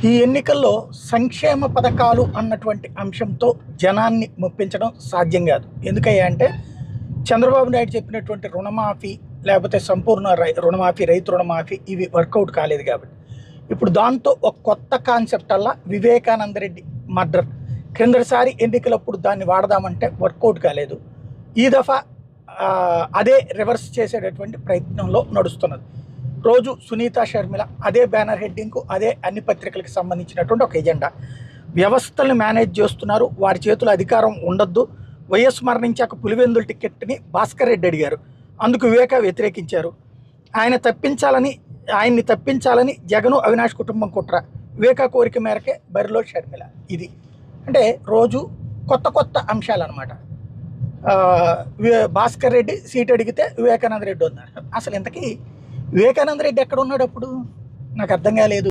ఈ ఎన్నికల్లో సంక్షేమ పథకాలు అన్నటువంటి అంశంతో జనాన్ని మెప్పించడం సాధ్యం కాదు. ఎందుకయ్యా అంటే చంద్రబాబు నాయుడు చెప్పినటువంటి రుణమాఫీ లేకపోతే సంపూర్ణ రుణమాఫీ, రైతు రుణమాఫీ ఇవి వర్కౌట్ కాలేదు కాబట్టి ఇప్పుడు దాంతో ఒక కొత్త కాన్సెప్ట్ అలా వివేకానంద రెడ్డి మర్డర్ క్రిందసారి ఎన్నికలప్పుడు దాన్ని వాడదామంటే వర్కౌట్ కాలేదు. ఈ దఫా అదే రివర్స్ చేసేటటువంటి ప్రయత్నంలో నడుస్తున్నది. రోజు సునీత షర్మిల అదే బ్యానర్ హెడ్డింగ్కు అదే అన్ని పత్రికలకు సంబంధించినటువంటి ఒక ఎజెండా. వ్యవస్థలను మేనేజ్ చేస్తున్నారు, వారి చేతుల అధికారం ఉండొద్దు. వైఎస్ మరణించాక పులివెందుల టికెట్ని భాస్కర్ రెడ్డి అడిగారు, అందుకు వివేక వ్యతిరేకించారు. ఆయన్ని తప్పించాలని జగను అవినాష్ కుటుంబం కుట్ర, వివేక కోరిక మేరకే బరిలో షర్మిల. ఇది అంటే రోజు కొత్త కొత్త అంశాలు అనమాట. భాస్కర్ రెడ్డి సీట్ అడిగితే వివేకానంద రెడ్డి ఉన్నారు. అసలు ఇంతకీ వివేకానంద రెడ్డి ఎక్కడ ఉన్నాడు అప్పుడు నాకు అర్థం కాలేదు.